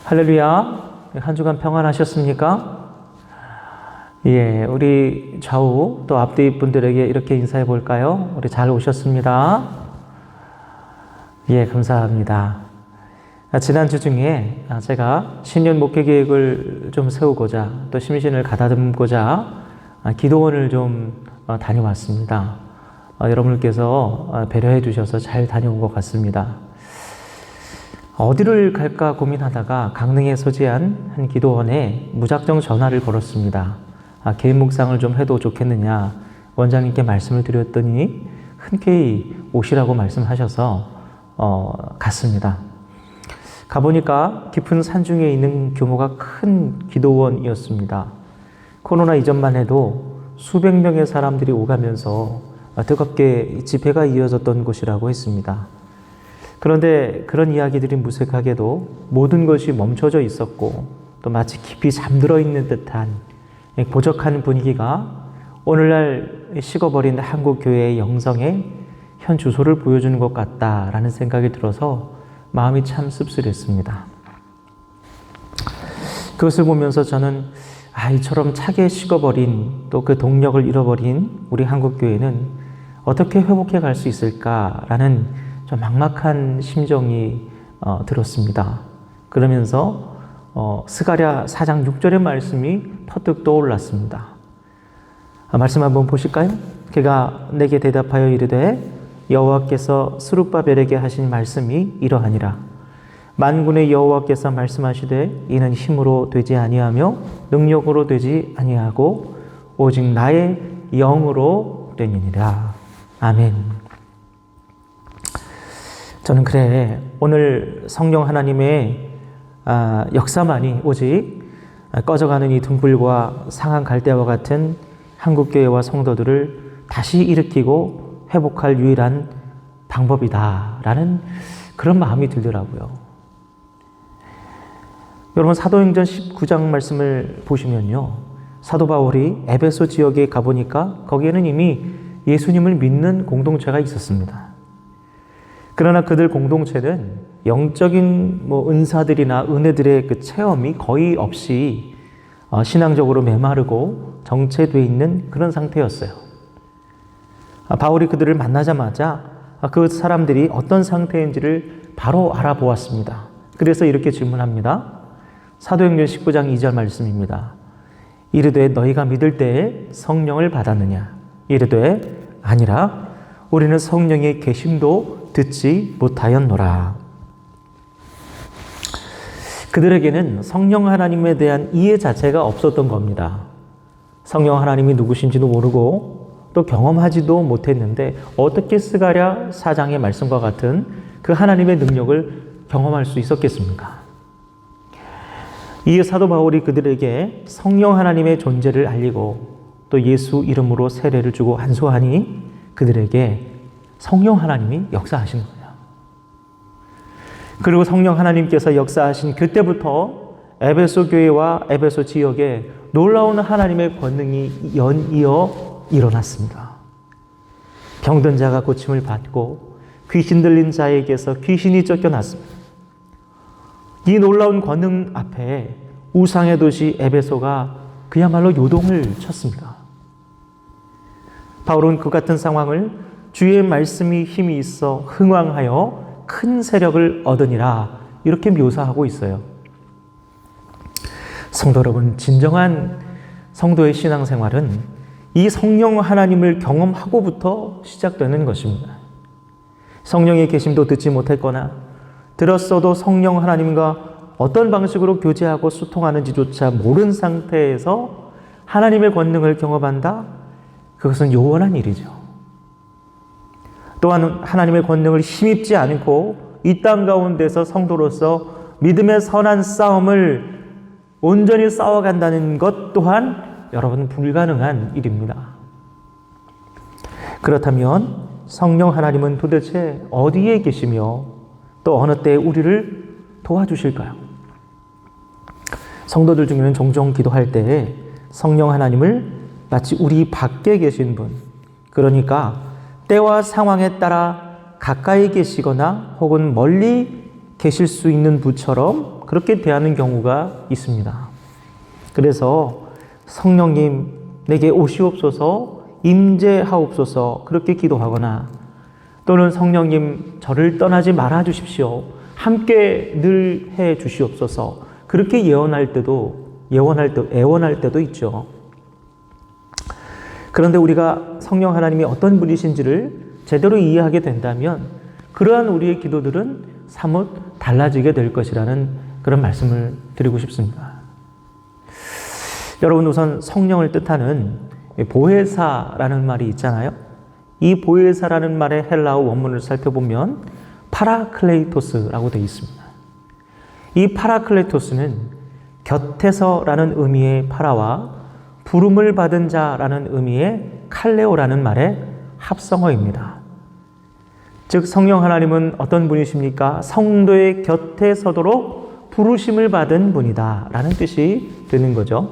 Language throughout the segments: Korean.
할렐루야. 한 주간 평안하셨습니까? 예, 우리 좌우 또 앞뒤 분들에게 이렇게 인사해 볼까요? 우리 잘 오셨습니다. 예, 감사합니다. 지난주 중에 제가 신년 목회 계획을 좀 세우고자 또 심신을 가다듬고자 기도원을 좀 다녀왔습니다. 여러분께서 배려해 주셔서 잘 다녀온 것 같습니다. 어디를 갈까 고민하다가 강릉에 소재한 한 기도원에 무작정 전화를 걸었습니다. 개인 묵상을 좀 해도 좋겠느냐 원장님께 말씀을 드렸더니 흔쾌히 오시라고 말씀하셔서 갔습니다. 가보니까 깊은 산중에 있는 규모가 큰 기도원이었습니다. 코로나 이전만 해도 수백 명의 사람들이 오가면서 뜨겁게 집회가 이어졌던 곳이라고 했습니다. 그런데 그런 이야기들이 무색하게도 모든 것이 멈춰져 있었고 또 마치 깊이 잠들어 있는 듯한 고적한 분위기가 오늘날 식어버린 한국교회의 영성의 현 주소를 보여주는 것 같다라는 생각이 들어서 마음이 참 씁쓸했습니다. 그것을 보면서 저는 이처럼 차게 식어버린 또 그 동력을 잃어버린 우리 한국교회는 어떻게 회복해 갈 수 있을까라는 좀 막막한 심정이 들었습니다. 그러면서 스가랴 4장 6절의 말씀이 퍼뜩 떠올랐습니다. 말씀 한번 보실까요? 그가 내게 대답하여 이르되 여호와께서 스룹바벨에게 하신 말씀이 이러하니라. 만군의 여호와께서 말씀하시되 이는 힘으로 되지 아니하며 능력으로 되지 아니하고 오직 나의 영으로 되니라. 아멘. 저는 오늘 성령 하나님의 역사만이 오직 꺼져가는 이 등불과 상한 갈대와 같은 한국교회와 성도들을 다시 일으키고 회복할 유일한 방법이다라는 그런 마음이 들더라고요. 여러분 사도행전 19장 말씀을 보시면요. 사도 바울이 에베소 지역에 가보니까 거기에는 이미 예수님을 믿는 공동체가 있었습니다. 그러나 그들 공동체는 영적인 은사들이나 은혜들의 그 체험이 거의 없이 신앙적으로 메마르고 정체되어 있는 그런 상태였어요. 바울이 그들을 만나자마자 그 사람들이 어떤 상태인지를 바로 알아보았습니다. 그래서 이렇게 질문합니다. 사도행전 19장 2절 말씀입니다. 이르되 너희가 믿을 때에 성령을 받았느냐? 이르되 아니라 우리는 성령의 계심도 듣지 못하였노라. 그들에게는 성령 하나님에 대한 이해 자체가 없었던 겁니다. 성령 하나님이 누구신지도 모르고 또 경험하지도 못했는데 어떻게 스가랴 4장의 말씀과 같은 그 하나님의 능력을 경험할 수 있었겠습니까? 이에 사도 바울이 그들에게 성령 하나님의 존재를 알리고 또 예수 이름으로 세례를 주고 안수하니 그들에게 성령 하나님이 역사하신 거예요. 그리고 성령 하나님께서 역사하신 그때부터 에베소 교회와 에베소 지역에 놀라운 하나님의 권능이 연이어 일어났습니다. 병든 자가 고침을 받고 귀신 들린 자에게서 귀신이 쫓겨났습니다. 이 놀라운 권능 앞에 우상의 도시 에베소가 그야말로 요동을 쳤습니다. 바울은 그 같은 상황을 주의 말씀이 힘이 있어 흥왕하여 큰 세력을 얻으니라 이렇게 묘사하고 있어요. 성도 여러분, 진정한 성도의 신앙생활은 이 성령 하나님을 경험하고부터 시작되는 것입니다. 성령의 계심도 듣지 못했거나 들었어도 성령 하나님과 어떤 방식으로 교제하고 소통하는지조차 모른 상태에서 하나님의 권능을 경험한다? 그것은 요원한 일이죠. 또한 하나님의 권능을 힘입지 않고 이 땅 가운데서 성도로서 믿음의 선한 싸움을 온전히 싸워간다는 것 또한 여러분 불가능한 일입니다. 그렇다면 성령 하나님은 도대체 어디에 계시며 또 어느 때에 우리를 도와주실까요? 성도들 중에는 종종 기도할 때에 성령 하나님을 마치 우리 밖에 계신 분, 그러니까 때와 상황에 따라 가까이 계시거나 혹은 멀리 계실 수 있는 부처럼 그렇게 대하는 경우가 있습니다. 그래서 성령님 내게 오시옵소서, 임재하옵소서 그렇게 기도하거나, 또는 성령님 저를 떠나지 말아 주십시오, 함께 늘 해 주시옵소서 그렇게 애원할 때도 있죠. 그런데 우리가 성령 하나님이 어떤 분이신지를 제대로 이해하게 된다면 그러한 우리의 기도들은 사뭇 달라지게 될 것이라는 그런 말씀을 드리고 싶습니다. 여러분, 우선 성령을 뜻하는 보혜사라는 말이 있잖아요. 이 보혜사라는 말의 헬라어 원문을 살펴보면 파라클레이토스라고 되어 있습니다. 이 파라클레이토스는 곁에서라는 의미의 파라와 부름을 받은 자라는 의미의 칼레오라는 말의 합성어입니다. 즉 성령 하나님은 어떤 분이십니까? 성도의 곁에 서도록 부르심을 받은 분이다 라는 뜻이 되는 거죠.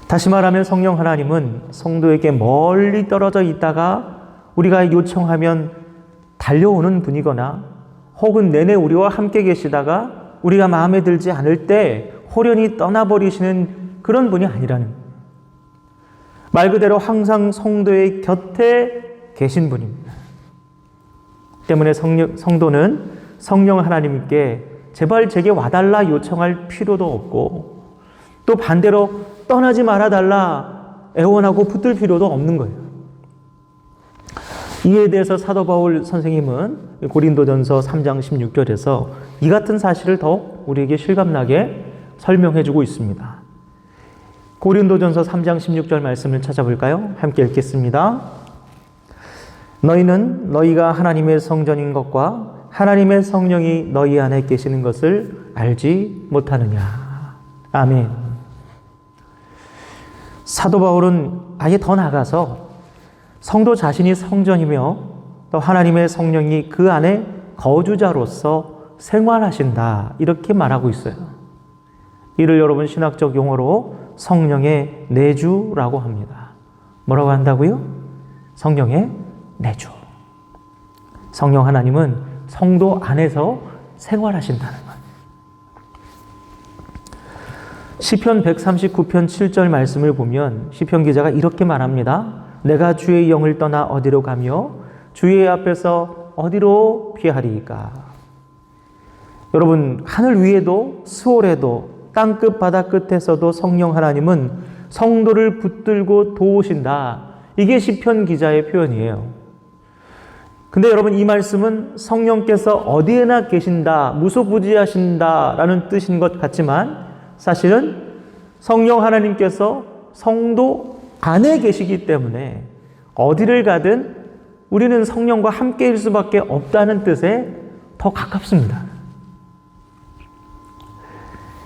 다시 말하면 성령 하나님은 성도에게 멀리 떨어져 있다가 우리가 요청하면 달려오는 분이거나, 혹은 내내 우리와 함께 계시다가 우리가 마음에 들지 않을 때 호련히 떠나버리시는 그런 분이 아니라는, 말 그대로 항상 성도의 곁에 계신 분입니다. 때문에 성도는 성령 하나님께 제발 제게 와달라 요청할 필요도 없고, 또 반대로 떠나지 말아달라 애원하고 붙들 필요도 없는 거예요. 이에 대해서 사도 바울 선생님은 고린도전서 3장 16절에서 이 같은 사실을 더욱 우리에게 실감나게 설명해 주고 있습니다. 고린도전서 3장 16절 말씀을 찾아볼까요? 함께 읽겠습니다. 너희는 너희가 하나님의 성전인 것과 하나님의 성령이 너희 안에 계시는 것을 알지 못하느냐. 아멘. 사도 바울은 아예 더 나가서 성도 자신이 성전이며 또 하나님의 성령이 그 안에 거주자로서 생활하신다 이렇게 말하고 있어요. 이를 여러분 신학적 용어로 성령의 내주라고 합니다. 뭐라고 한다고요? 성령의 내주. 성령 하나님은 성도 안에서 생활하신다는 것. 시편 139편 7절 말씀을 보면 시편 기자가 이렇게 말합니다. 내가 주의 영을 떠나 어디로 가며 주의 앞에서 어디로 피하리이까. 여러분, 하늘 위에도 수월에도 땅끝 바다 끝에서도 성령 하나님은 성도를 붙들고 도우신다. 이게 시편 기자의 표현이에요. 근데 여러분, 이 말씀은 성령께서 어디에나 계신다, 무소부지하신다라는 뜻인 것 같지만 사실은 성령 하나님께서 성도 안에 계시기 때문에 어디를 가든 우리는 성령과 함께일 수밖에 없다는 뜻에 더 가깝습니다.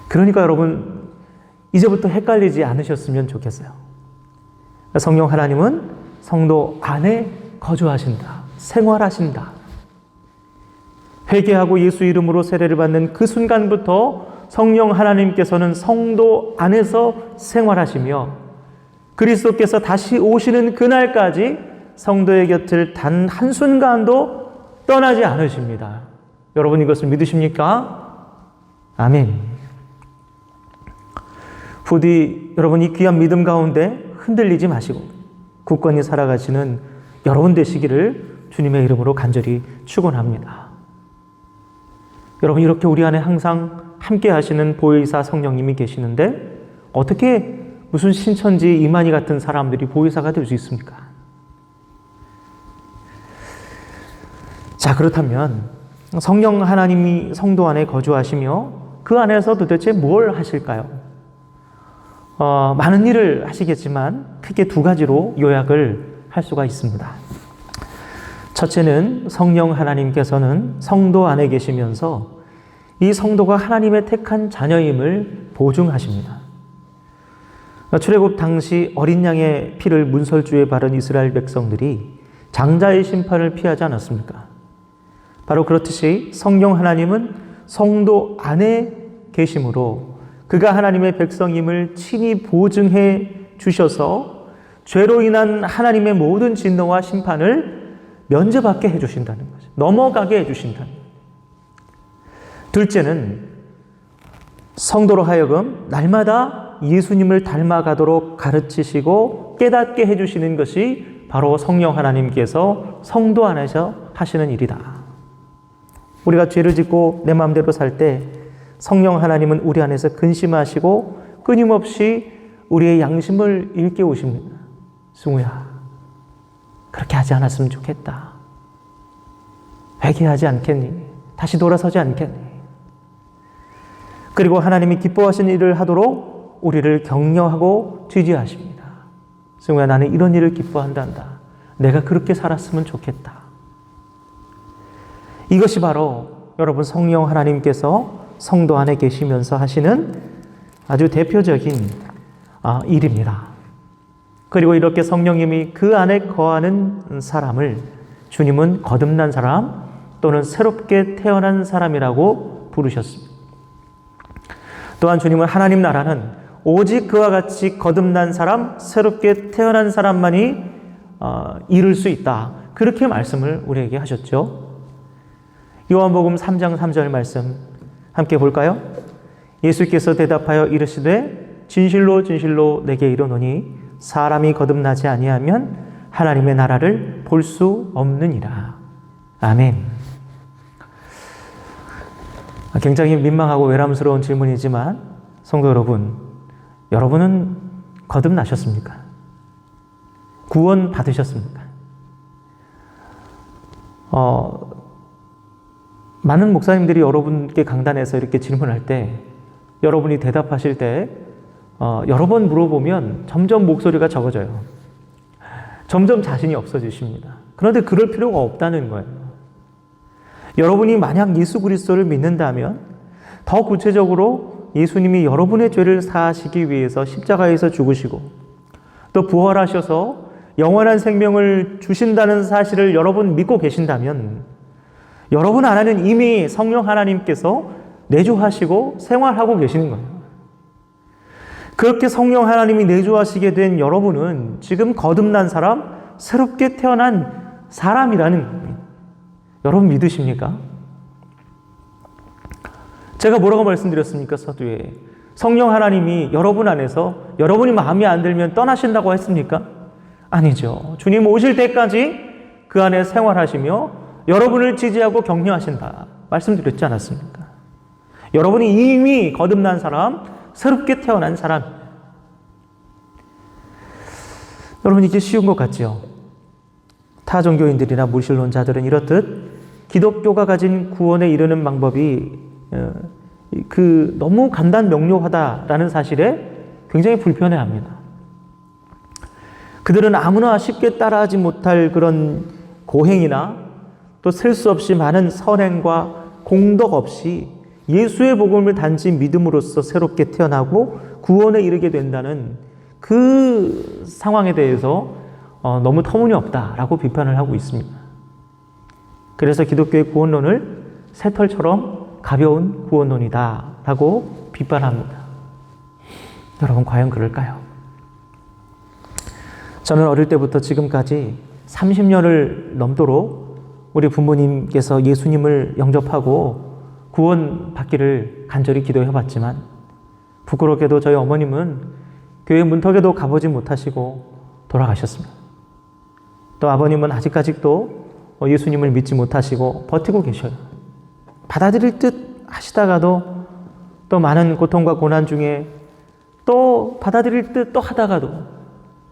그러니까 여러분, 이제부터 헷갈리지 않으셨으면 좋겠어요. 성령 하나님은 성도 안에 거주하신다, 생활하신다. 회개하고 예수 이름으로 세례를 받는 그 순간부터 성령 하나님께서는 성도 안에서 생활하시며 그리스도께서 다시 오시는 그날까지 성도의 곁을 단 한순간도 떠나지 않으십니다. 여러분, 이것을 믿으십니까? 아멘. 부디 여러분 이 귀한 믿음 가운데 흔들리지 마시고 굳건히 살아가시는 여러분 되시기를 주님의 이름으로 간절히 축원합니다. 여러분, 이렇게 우리 안에 항상 함께 하시는 보혜사 성령님이 계시는데 어떻게 무슨 신천지 이만희 같은 사람들이 보혜사가 될 수 있습니까? 자, 그렇다면 성령 하나님이 성도 안에 거주하시며 그 안에서 도대체 뭘 하실까요? 많은 일을 하시겠지만 크게 두 가지로 요약을 할 수가 있습니다. 첫째는 성령 하나님께서는 성도 안에 계시면서 이 성도가 하나님의 택한 자녀임을 보증하십니다. 출애굽 당시 어린 양의 피를 문설주에 바른 이스라엘 백성들이 장자의 심판을 피하지 않았습니까? 바로 그렇듯이 성령 하나님은 성도 안에 계심으로 그가 하나님의 백성임을 친히 보증해 주셔서 죄로 인한 하나님의 모든 진노와 심판을 면제받게 해주신다는 거죠. 넘어가게 해주신다는 거죠. 둘째는 성도로 하여금 날마다 예수님을 닮아가도록 가르치시고 깨닫게 해주시는 것이 바로 성령 하나님께서 성도 안에서 하시는 일이다. 우리가 죄를 짓고 내 마음대로 살 때 성령 하나님은 우리 안에서 근심하시고 끊임없이 우리의 양심을 일깨우십니다. 승우야, 그렇게 하지 않았으면 좋겠다. 회개하지 않겠니? 다시 돌아서지 않겠니? 그리고 하나님이 기뻐하신 일을 하도록 우리를 격려하고 지지하십니다. 승우야, 나는 이런 일을 기뻐한단다. 내가 그렇게 살았으면 좋겠다. 이것이 바로 여러분 성령 하나님께서 성도 안에 계시면서 하시는 아주 대표적인 일입니다. 그리고 이렇게 성령님이 그 안에 거하는 사람을 주님은 거듭난 사람 또는 새롭게 태어난 사람이라고 부르셨습니다. 또한 주님은 하나님 나라는 오직 그와 같이 거듭난 사람, 새롭게 태어난 사람만이 이룰 수 있다. 그렇게 말씀을 우리에게 하셨죠. 요한복음 3장 3절 말씀 함께 볼까요? 예수께서 대답하여 이르시되 진실로 진실로 내게 이르노니 사람이 거듭나지 아니하면 하나님의 나라를 볼 수 없느니라. 아멘. 굉장히 민망하고 외람스러운 질문이지만 성도 여러분, 여러분은 거듭나셨습니까? 구원 받으셨습니까? 많은 목사님들이 여러분께 강단에서 이렇게 질문할 때 여러분이 대답하실 때 여러 번 물어보면 점점 목소리가 적어져요. 점점 자신이 없어지십니다. 그런데 그럴 필요가 없다는 거예요. 여러분이 만약 예수 그리스도를 믿는다면 더 구체적으로 예수님이 여러분의 죄를 사하시기 위해서 십자가에서 죽으시고 또 부활하셔서 영원한 생명을 주신다는 사실을 여러분 믿고 계신다면 여러분 안에는 이미 성령 하나님께서 내주하시고 생활하고 계시는 거예요. 그렇게 성령 하나님이 내주하시게 된 여러분은 지금 거듭난 사람, 새롭게 태어난 사람이라는 겁니다. 여러분 믿으십니까? 제가 뭐라고 말씀드렸습니까? 서두에 성령 하나님이 여러분 안에서 여러분이 마음에 안 들면 떠나신다고 했습니까? 아니죠. 주님 오실 때까지 그 안에 생활하시며 여러분을 지지하고 격려하신다 말씀드렸지 않았습니까? 여러분이 이미 거듭난 사람, 새롭게 태어난 사람. 여러분 이게 쉬운 것 같죠? 타 종교인들이나 무신론자들은 이렇듯 기독교가 가진 구원에 이르는 방법이 너무 간단 명료하다라는 사실에 굉장히 불편해합니다. 그들은 아무나 쉽게 따라하지 못할 그런 고행이나 또 셀 수 없이 많은 선행과 공덕 없이 예수의 복음을 단지 믿음으로써 새롭게 태어나고 구원에 이르게 된다는 그 상황에 대해서 너무 터무니없다라고 비판을 하고 있습니다. 그래서 기독교의 구원론을 새털처럼 가벼운 구원론이다라고 비판합니다. 여러분 과연 그럴까요? 저는 어릴 때부터 지금까지 30년을 넘도록 우리 부모님께서 예수님을 영접하고 구원 받기를 간절히 기도해 봤지만 부끄럽게도 저희 어머님은 교회 문턱에도 가보지 못하시고 돌아가셨습니다. 또 아버님은 아직까지도 예수님을 믿지 못하시고 버티고 계셔요. 받아들일 듯 하시다가도 또 많은 고통과 고난 중에 또 받아들일 듯 또 하다가도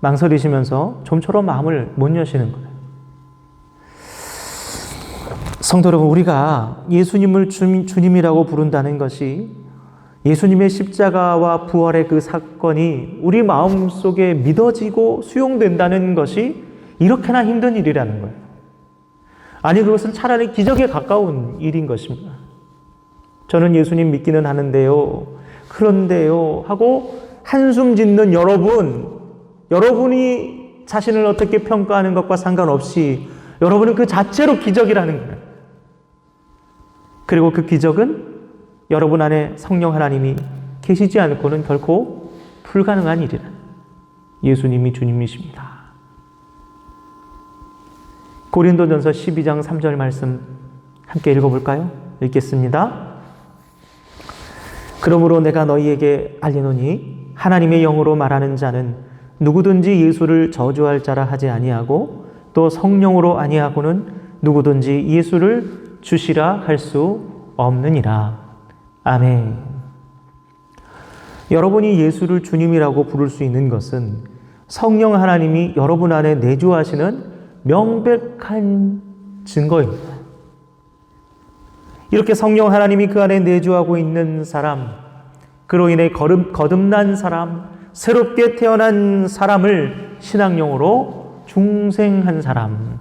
망설이시면서 좀처럼 마음을 못 여시는 거예요. 성도 여러분, 우리가 예수님을 주님이라고 부른다는 것이 예수님의 십자가와 부활의 그 사건이 우리 마음속에 믿어지고 수용된다는 것이 이렇게나 힘든 일이라는 거예요. 아니, 그것은 차라리 기적에 가까운 일인 것입니다. 저는 예수님 믿기는 하는데요, 그런데요 하고 한숨 짓는 여러분이 자신을 어떻게 평가하는 것과 상관없이 여러분은 그 자체로 기적이라는 거예요. 그리고 그 기적은 여러분 안에 성령 하나님이 계시지 않고는 결코 불가능한 일이라. 예수님이 주님이십니다. 고린도전서 12장 3절 말씀 함께 읽어볼까요? 읽겠습니다. 그러므로 내가 너희에게 알리노니 하나님의 영으로 말하는 자는 누구든지 예수를 저주할 자라 하지 아니하고 또 성령으로 아니하고는 누구든지 예수를 주시라 할 수 없느니라. 아멘. 여러분이 예수를 주님이라고 부를 수 있는 것은 성령 하나님이 여러분 안에 내주하시는 명백한 증거입니다. 이렇게 성령 하나님이 그 안에 내주하고 있는 사람, 그로 인해 거듭난 사람, 새롭게 태어난 사람을 신학용어로 중생한 사람,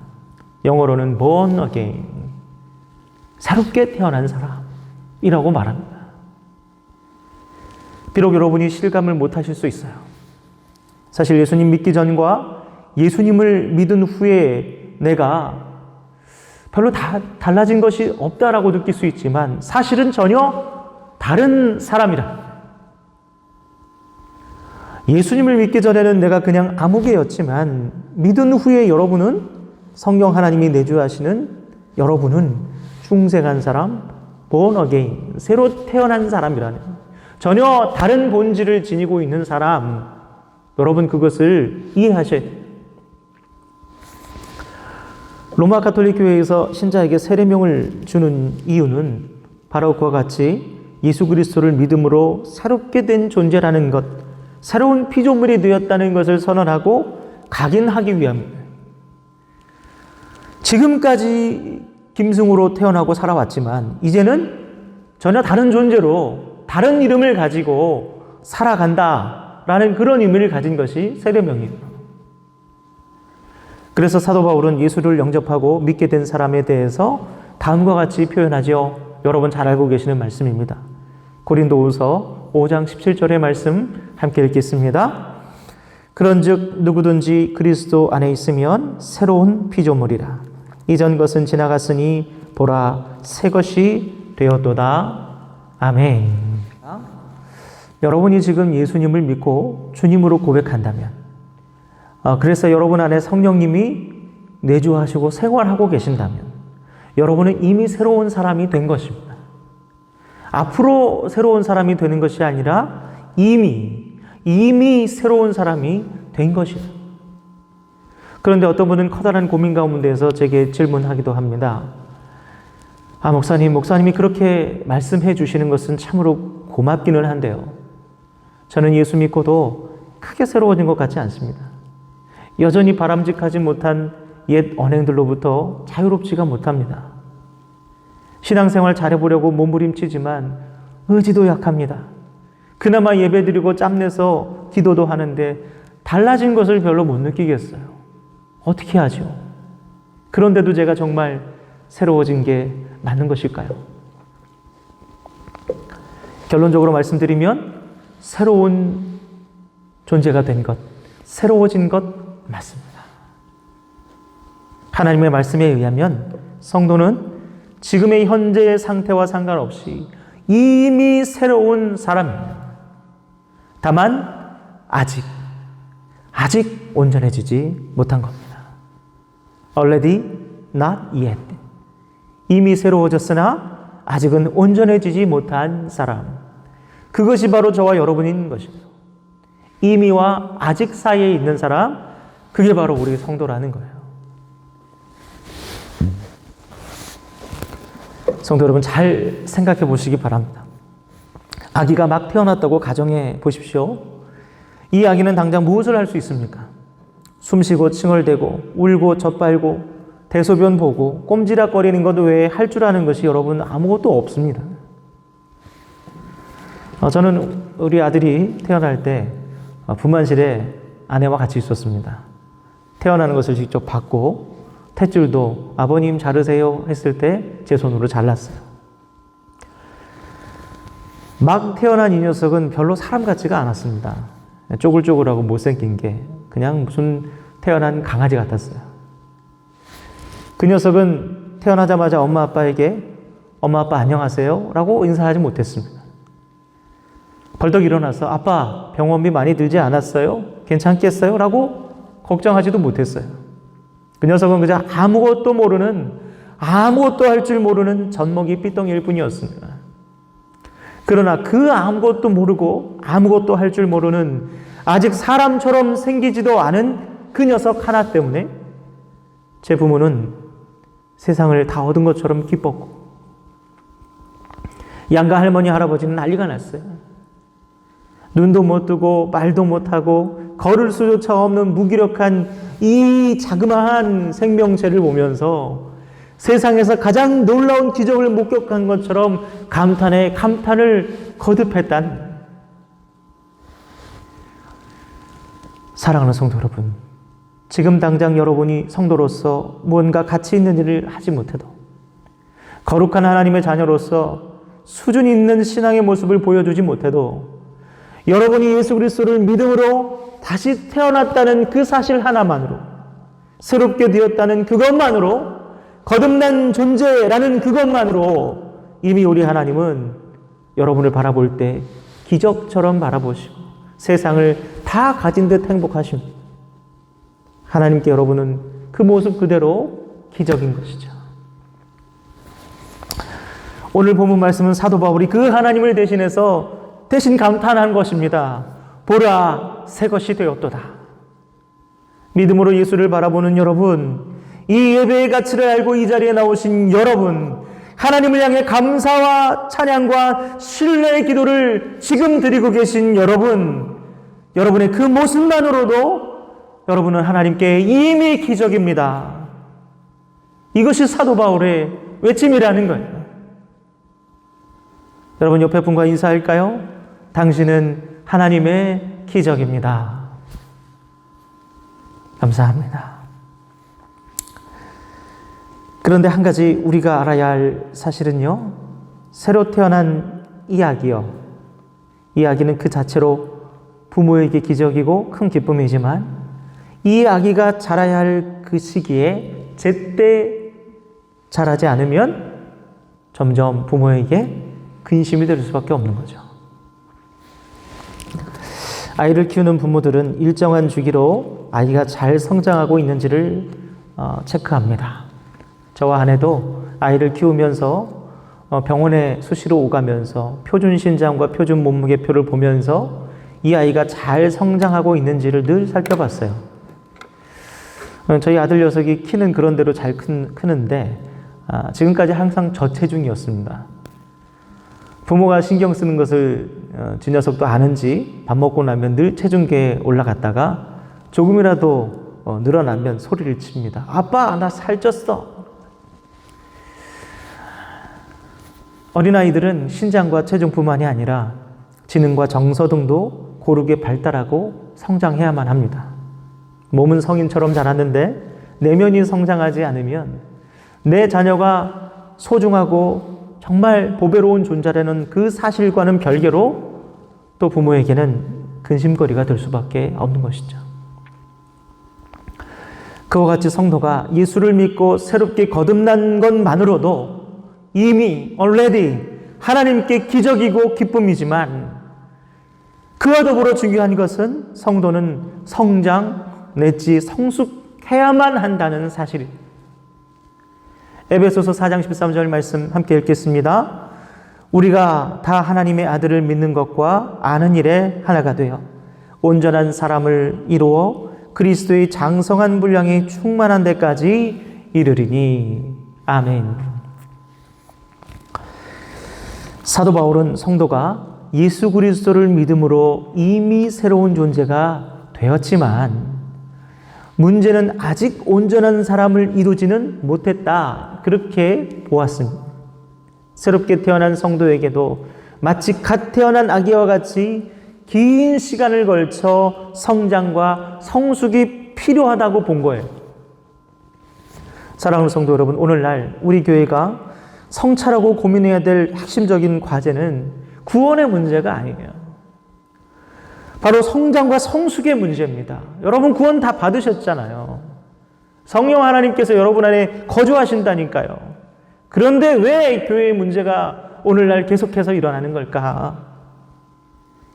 영어로는 born again, 새롭게 태어난 사람이라고 말합니다. 비록 여러분이 실감을 못하실 수 있어요. 사실 예수님 믿기 전과 예수님을 믿은 후에 내가 별로 달라진 것이 없다라고 느낄 수 있지만 사실은 전혀 다른 사람이라. 예수님을 믿기 전에는 내가 그냥 아무개였지만 믿은 후에 여러분은 성령 하나님이 내주하시는 여러분은 중생한 사람, born again, 새로 태어난 사람이라는 전혀 다른 본질을 지니고 있는 사람, 여러분 그것을 이해하셔야 돼요. 로마 가톨릭 교회에서 신자에게 세례명을 주는 이유는 바로 그와 같이 예수 그리스도를 믿음으로 새롭게 된 존재라는 것, 새로운 피조물이 되었다는 것을 선언하고 각인하기 위함입니다. 지금까지 김승우로 태어나고 살아왔지만 이제는 전혀 다른 존재로 다른 이름을 가지고 살아간다라는 그런 의미를 가진 것이 세례명이에요. 그래서 사도 바울은 예수를 영접하고 믿게 된 사람에 대해서 다음과 같이 표현하죠. 여러분 잘 알고 계시는 말씀입니다. 고린도후서 5장 17절의 말씀 함께 읽겠습니다. 그런즉 누구든지 그리스도 안에 있으면 새로운 피조물이라. 이전 것은 지나갔으니 보라 새 것이 되었도다. 아멘. 여러분이 지금 예수님을 믿고 주님으로 고백한다면, 그래서 여러분 안에 성령님이 내주하시고 생활하고 계신다면 여러분은 이미 새로운 사람이 된 것입니다. 앞으로 새로운 사람이 되는 것이 아니라 이미 새로운 사람이 된 것이다. 그런데 어떤 분은 커다란 고민 가운데에서 제게 질문하기도 합니다. 목사님이 그렇게 말씀해 주시는 것은 참으로 고맙기는 한데요. 저는 예수 믿고도 크게 새로워진 것 같지 않습니다. 여전히 바람직하지 못한 옛 언행들로부터 자유롭지가 못합니다. 신앙생활 잘해보려고 몸부림치지만 의지도 약합니다. 그나마 예배드리고 짬내서 기도도 하는데 달라진 것을 별로 못 느끼겠어요. 어떻게 하죠? 그런데도 제가 정말 새로워진 게 맞는 것일까요? 결론적으로 말씀드리면 새로운 존재가 된 것, 새로워진 것 맞습니다. 하나님의 말씀에 의하면 성도는 지금의 현재의 상태와 상관없이 이미 새로운 사람입니다. 다만 아직 온전해지지 못한 겁니다. Already not yet. 이미 새로워졌으나 아직은 온전해지지 못한 사람. 그것이 바로 저와 여러분인 것입니다. 이미와 아직 사이에 있는 사람, 그게 바로 우리 성도라는 거예요. 성도 여러분 잘 생각해 보시기 바랍니다. 아기가 막 태어났다고 가정해 보십시오. 이 아기는 당장 무엇을 할 수 있습니까? 숨쉬고 칭얼대고 울고 젖빨고 대소변 보고 꼼지락거리는 것 외에 할 줄 아는 것이 여러분 아무것도 없습니다. 저는 우리 아들이 태어날 때 분만실에 아내와 같이 있었습니다. 태어나는 것을 직접 봤고 탯줄도 아버님 자르세요 했을 때 제 손으로 잘랐어요. 막 태어난 이 녀석은 별로 사람 같지가 않았습니다. 쪼글쪼글하고 못생긴 게 그냥 무슨 태어난 강아지 같았어요. 그 녀석은 태어나자마자 엄마 아빠에게 엄마 아빠 안녕하세요 라고 인사하지 못했습니다. 벌떡 일어나서 아빠 병원비 많이 들지 않았어요? 괜찮겠어요? 라고 걱정하지도 못했어요. 그 녀석은 그저 아무것도 모르는, 아무것도 할 줄 모르는 젖먹이 삐덩이일 뿐이었습니다. 그러나 그 아무것도 모르고 아무것도 할 줄 모르는 아직 사람처럼 생기지도 않은 그 녀석 하나 때문에 제 부모는 세상을 다 얻은 것처럼 기뻤고 양가 할머니 할아버지는 난리가 났어요. 눈도 못 뜨고 말도 못하고 걸을 수조차 없는 무기력한 이 자그마한 생명체를 보면서 세상에서 가장 놀라운 기적을 목격한 것처럼 감탄에 감탄을 거듭했단. 사랑하는 성도 여러분, 지금 당장 여러분이 성도로서 무언가 가치 있는 일을 하지 못해도 거룩한 하나님의 자녀로서 수준 있는 신앙의 모습을 보여주지 못해도 여러분이 예수 그리스도를 믿음으로 다시 태어났다는 그 사실 하나만으로, 새롭게 되었다는 그것만으로, 거듭난 존재라는 그것만으로 이미 우리 하나님은 여러분을 바라볼 때 기적처럼 바라보시고 세상을 다 가진 듯 행복하십니다. 하나님께 여러분은 그 모습 그대로 기적인 것이죠. 오늘 본문 말씀은 사도 바울이 그 하나님을 대신 감탄한 것입니다. 보라, 새 것이 되었도다. 믿음으로 예수를 바라보는 여러분, 이 예배의 가치를 알고 이 자리에 나오신 여러분, 하나님을 향해 감사와 찬양과 신뢰의 기도를 지금 드리고 계신 여러분, 여러분의 그 모습만으로도 여러분은 하나님께 이미 기적입니다. 이것이 사도 바울의 외침이라는 거예요. 여러분 옆에 분과 인사할까요? 당신은 하나님의 기적입니다. 감사합니다. 그런데 한 가지 우리가 알아야 할 사실은요, 새로 태어난 이 아기는 그 자체로 부모에게 기적이고 큰 기쁨이지만 이 아기가 자라야 할 그 시기에 제때 자라지 않으면 점점 부모에게 근심이 될 수밖에 없는 거죠. 아이를 키우는 부모들은 일정한 주기로 아이가 잘 성장하고 있는지를 체크합니다. 저와 아내도 아이를 키우면서 병원에 수시로 오가면서 표준 신장과 표준 몸무게표를 보면서 이 아이가 잘 성장하고 있는지를 늘 살펴봤어요. 저희 아들 녀석이 키는 그런 대로 잘 크는데 지금까지 항상 저체중이었습니다. 부모가 신경 쓰는 것을 지 녀석도 아는지 밥 먹고 나면 늘 체중계에 올라갔다가 조금이라도 늘어나면 소리를 칩니다. 아빠, 나 살쪘어. 어린아이들은 신장과 체중뿐만이 아니라 지능과 정서 등도 고르게 발달하고 성장해야만 합니다. 몸은 성인처럼 자랐는데 내면이 성장하지 않으면 내 자녀가 소중하고 정말 보배로운 존재라는 그 사실과는 별개로 또 부모에게는 근심거리가 될 수밖에 없는 것이죠. 그와 같이 성도가 예수를 믿고 새롭게 거듭난 것만으로도 이미 already 하나님께 기적이고 기쁨이지만 그와 더불어 중요한 것은 성도는 성장 내지 성숙해야만 한다는 사실입니다. 에베소서 4장 13절 말씀 함께 읽겠습니다. 우리가 다 하나님의 아들을 믿는 것과 아는 일에 하나가 되어 온전한 사람을 이루어 그리스도의 장성한 분량이 충만한 데까지 이르리니. 아멘. 사도 바울은 성도가 예수 그리스도를 믿음으로 이미 새로운 존재가 되었지만 문제는 아직 온전한 사람을 이루지는 못했다. 그렇게 보았습니다. 새롭게 태어난 성도에게도 마치 갓 태어난 아기와 같이 긴 시간을 걸쳐 성장과 성숙이 필요하다고 본 거예요. 사랑하는 성도 여러분, 오늘날 우리 교회가 성찰하고 고민해야 될 핵심적인 과제는 구원의 문제가 아니에요. 바로 성장과 성숙의 문제입니다. 여러분 구원 다 받으셨잖아요. 성령 하나님께서 여러분 안에 거주하신다니까요. 그런데 왜 교회의 문제가 오늘날 계속해서 일어나는 걸까?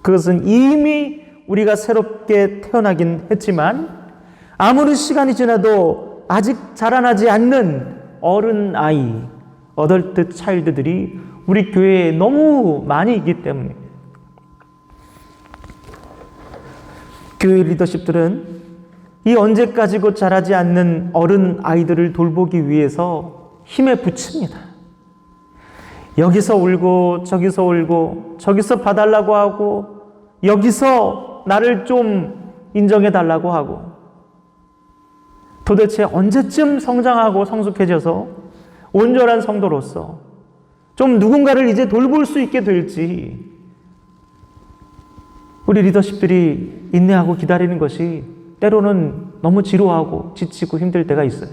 그것은 이미 우리가 새롭게 태어나긴 했지만 아무리 시간이 지나도 아직 자라나지 않는 어른 아이, 어덜트 차일드들이 우리 교회에 너무 많이 있기 때문에 교회 리더십들은 이 언제까지고 자라지 않는 어른 아이들을 돌보기 위해서 힘에 부칩니다. 여기서 울고 저기서 울고 저기서 봐달라고 하고 여기서 나를 좀 인정해 달라고 하고 도대체 언제쯤 성장하고 성숙해져서 온전한 성도로서 좀 누군가를 이제 돌볼 수 있게 될지 우리 리더십들이 인내하고 기다리는 것이 때로는 너무 지루하고 지치고 힘들 때가 있어요.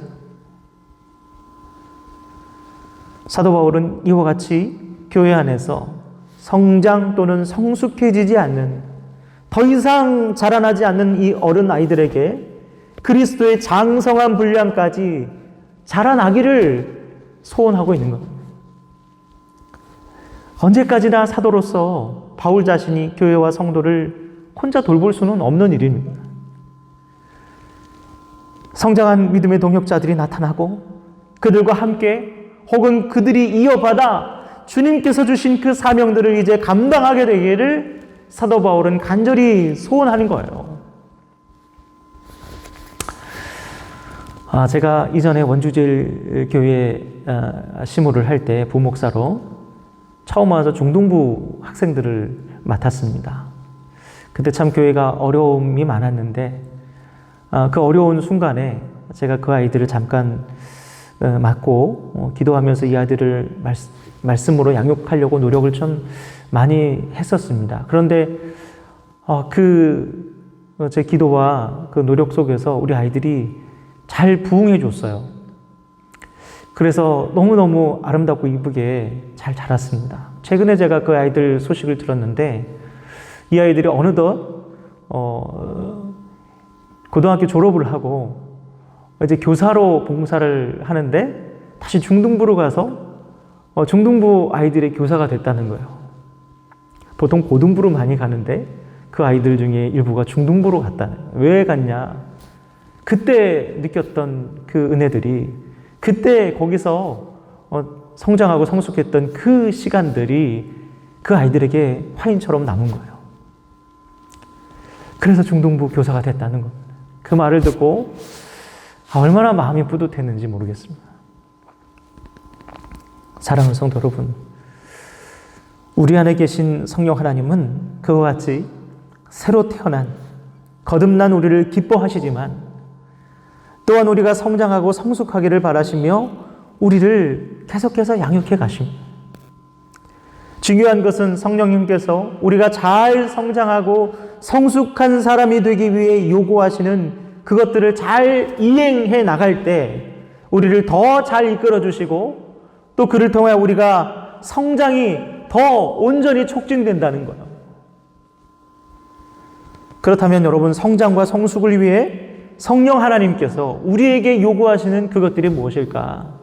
사도 바울은 이와 같이 교회 안에서 성장 또는 성숙해지지 않는 더 이상 자라나지 않는 이 어른 아이들에게 그리스도의 장성한 분량까지 자라나기를 소원하고 있는 겁니다. 언제까지나 사도로서 바울 자신이 교회와 성도를 혼자 돌볼 수는 없는 일입니다. 성장한 믿음의 동역자들이 나타나고 그들과 함께 혹은 그들이 이어받아 주님께서 주신 그 사명들을 이제 감당하게 되기를 사도 바울은 간절히 소원하는 거예요. 제가 이전에 원주제일 교회 시무를 할 때 부목사로 처음 와서 중등부 학생들을 맡았습니다. 그때 참 교회가 어려움이 많았는데 그 어려운 순간에 제가 그 아이들을 잠깐 맡고 기도하면서 이 아이들을 말씀으로 양육하려고 노력을 좀 많이 했었습니다. 그런데 제 기도와 그 노력 속에서 우리 아이들이 잘 부응해 줬어요. 그래서 너무너무 아름답고 이쁘게 잘 자랐습니다. 최근에 제가 그 아이들 소식을 들었는데 이 아이들이 어느덧 고등학교 졸업을 하고 이제 교사로 봉사를 하는데 다시 중등부로 가서 중등부 아이들의 교사가 됐다는 거예요. 보통 고등부로 많이 가는데 그 아이들 중에 일부가 중등부로 갔다는 거예요. 왜 갔냐? 그때 느꼈던 그 은혜들이 그때 거기서 성장하고 성숙했던 그 시간들이 그 아이들에게 화인처럼 남은 거예요. 그래서 중등부 교사가 됐다는 겁니다. 그 말을 듣고 얼마나 마음이 뿌듯했는지 모르겠습니다. 사랑하는 성도 여러분, 우리 안에 계신 성령 하나님은 그와 같이 새로 태어난 거듭난 우리를 기뻐하시지만 또한 우리가 성장하고 성숙하기를 바라시며 우리를 계속해서 양육해 가십니다. 중요한 것은 성령님께서 우리가 잘 성장하고 성숙한 사람이 되기 위해 요구하시는 그것들을 잘 이행해 나갈 때 우리를 더 잘 이끌어 주시고 또 그를 통해 우리가 성장이 더 온전히 촉진된다는 거예요. 그렇다면 여러분, 성장과 성숙을 위해 성령 하나님께서 우리에게 요구하시는 그것들이 무엇일까?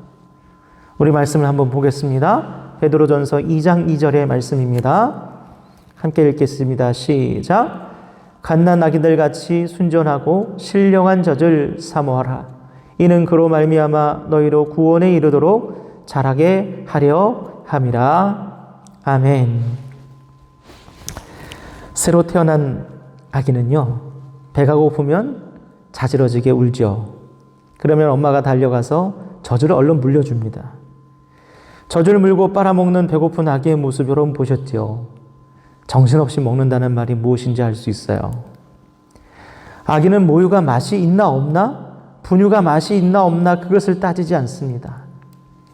우리 말씀을 한번 보겠습니다. 베드로전서 2장 2절의 말씀입니다. 함께 읽겠습니다. 시작. 갓난 아기들 같이 순전하고 신령한 젖을 사모하라. 이는 그로 말미암아 너희로 구원에 이르도록 자라게 하려 함이라. 아멘. 새로 태어난 아기는요, 배가 고프면 자지러지게 울죠. 그러면 엄마가 달려가서 젖을 얼른 물려줍니다. 젖을 물고 빨아먹는 배고픈 아기의 모습 여러분 보셨죠? 정신없이 먹는다는 말이 무엇인지 알 수 있어요. 아기는 모유가 맛이 있나 없나, 분유가 맛이 있나 없나 그것을 따지지 않습니다.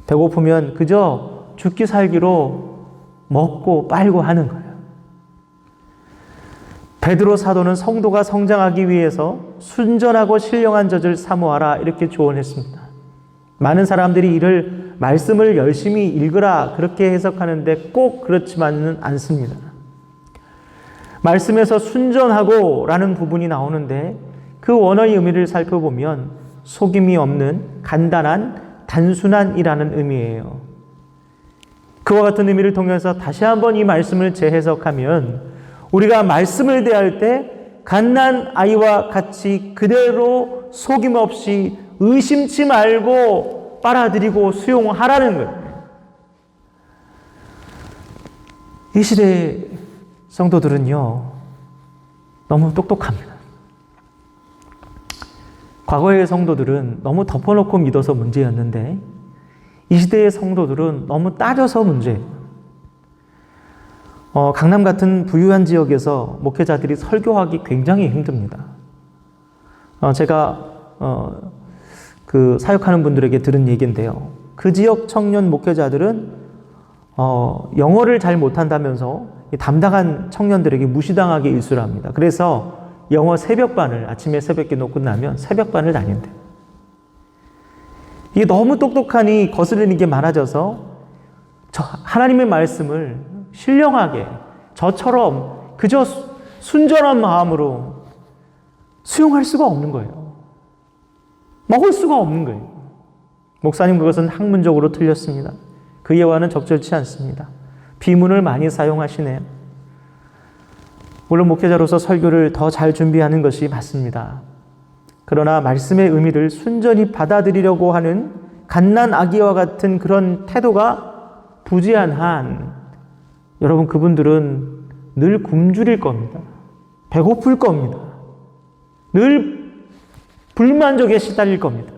배고프면 그저 죽기 살기로 먹고 빨고 하는 거예요. 베드로 사도는 성도가 성장하기 위해서 순전하고 신령한 젖을 사모하라 이렇게 조언했습니다. 많은 사람들이 이를 말씀을 열심히 읽으라 그렇게 해석하는데 꼭 그렇지만은 않습니다. 말씀에서 순전하고 라는 부분이 나오는데 그 원어의 의미를 살펴보면 속임이 없는 간단한 단순한 이라는 의미예요. 그와 같은 의미를 통해서 다시 한번 이 말씀을 재해석하면 우리가 말씀을 대할 때 갓난 아이와 같이 그대로 속임 없이 의심치 말고 빨아들이고 수용하라는 거예요. 이 시대 성도들은요, 너무 똑똑합니다. 과거의 성도들은 너무 덮어놓고 믿어서 문제였는데, 이 시대의 성도들은 너무 따져서 문제예요. 강남 같은 부유한 지역에서 목회자들이 설교하기 굉장히 힘듭니다. 제가 그 사역하는 분들에게 들은 얘기인데요. 그 지역 청년 목회자들은 영어를 잘 못한다면서 담당한 청년들에게 무시당하게 일수를 합니다. 그래서 영어 새벽반을 아침에 새벽에 놓고 나면 새벽반을 다닌대요. 이게 너무 똑똑하니 거스르는 게 많아져서 하나님의 말씀을 신령하게 저처럼 그저 순전한 마음으로 수용할 수가 없는 거예요. 먹을 수가 없는 거예요. 목사님, 그것은 학문적으로 틀렸습니다. 그 예화는 적절치 않습니다. 비문을 많이 사용하시네요. 물론 목회자로서 설교를 더 잘 준비하는 것이 맞습니다. 그러나 말씀의 의미를 순전히 받아들이려고 하는 갓난 아기와 같은 그런 태도가 부재한 한 여러분, 그분들은 늘 굶주릴 겁니다. 배고플 겁니다. 늘 불만족에 시달릴 겁니다.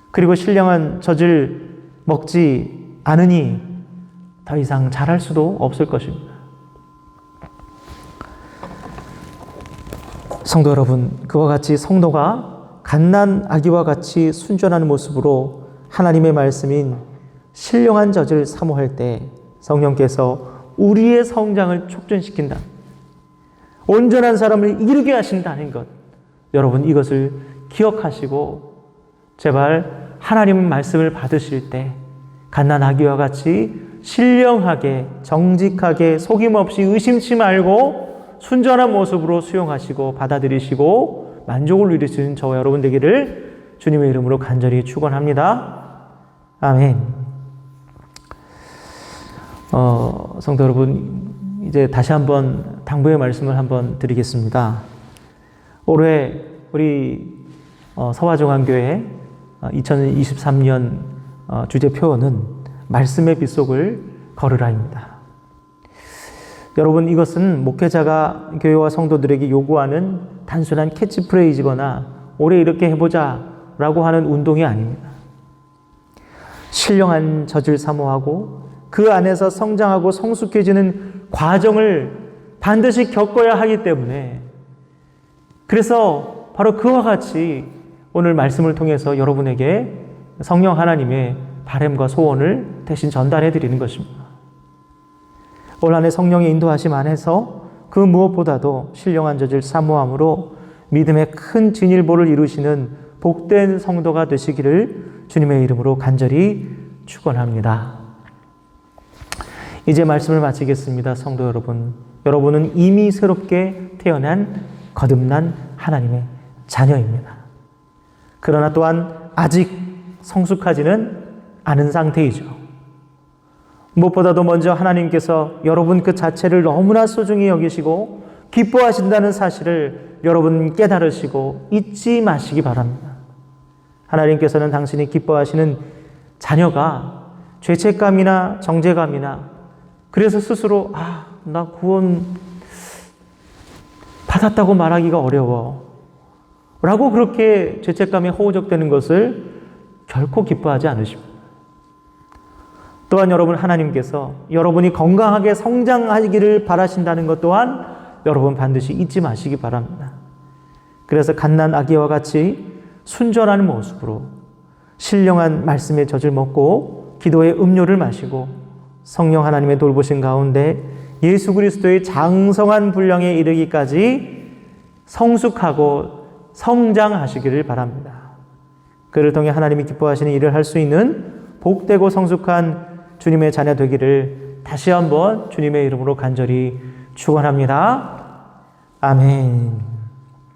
그리고 신령한 젖을 먹지 않으니 더 이상 잘할 수도 없을 것입니다. 성도 여러분, 그와 같이 성도가 갓난 아기와 같이 순전한 모습으로 하나님의 말씀인 신령한 젖을 사모할 때 성령께서 우리의 성장을 촉진시킨다. 온전한 사람을 이루게 하신다는 것. 여러분, 이것을 기억하시고 제발 하나님의 말씀을 받으실 때 갓난 아기와 같이 신령하게, 정직하게, 속임없이 의심치 말고 순전한 모습으로 수용하시고 받아들이시고 만족을 누리시는 저와 여러분 되기를 주님의 이름으로 간절히 축원합니다. 아멘. 성도 여러분, 이제 다시 한번 당부의 말씀을 한번 드리겠습니다. 올해 우리 서화종안교회 2023년 주제 표어는 말씀의 빗속을 걸으라입니다. 여러분, 이것은 목회자가 교회와 성도들에게 요구하는 단순한 캐치프레이즈거나 올해 이렇게 해보자 라고 하는 운동이 아닙니다. 신령한 젖을 사모하고 그 안에서 성장하고 성숙해지는 과정을 반드시 겪어야 하기 때문에, 그래서 바로 그와 같이 오늘 말씀을 통해서 여러분에게 성령 하나님의 바람과 소원을 대신 전달해 드리는 것입니다. 올 한 해 성령의 인도하심 안에서 그 무엇보다도 신령한 젖을 사모함으로 믿음의 큰 진일보를 이루시는 복된 성도가 되시기를 주님의 이름으로 간절히 축원합니다. 이제 말씀을 마치겠습니다. 성도 여러분, 여러분은 이미 새롭게 태어난 거듭난 하나님의 자녀입니다. 그러나 또한 아직 성숙하지는 않은 상태이죠. 무엇보다도 먼저 하나님께서 여러분 그 자체를 너무나 소중히 여기시고 기뻐하신다는 사실을 여러분 깨달으시고 잊지 마시기 바랍니다. 하나님께서는 당신이 기뻐하시는 자녀가 죄책감이나 정죄감이나 그래서 스스로 나 구원 받았다고 말하기가 어려워 라고 그렇게 죄책감에 허우적대는 것을 결코 기뻐하지 않으십니다. 또한 여러분, 하나님께서 여러분이 건강하게 성장하기를 바라신다는 것 또한 여러분 반드시 잊지 마시기 바랍니다. 그래서 갓난 아기와 같이 순전한 모습으로 신령한 말씀의 젖을 먹고 기도의 음료를 마시고 성령 하나님의 돌보신 가운데 예수 그리스도의 장성한 분량에 이르기까지 성숙하고 성장하시기를 바랍니다. 그를 통해 하나님이 기뻐하시는 일을 할 수 있는 복되고 성숙한 주님의 자녀 되기를 다시 한번 주님의 이름으로 간절히 축원합니다. 아멘.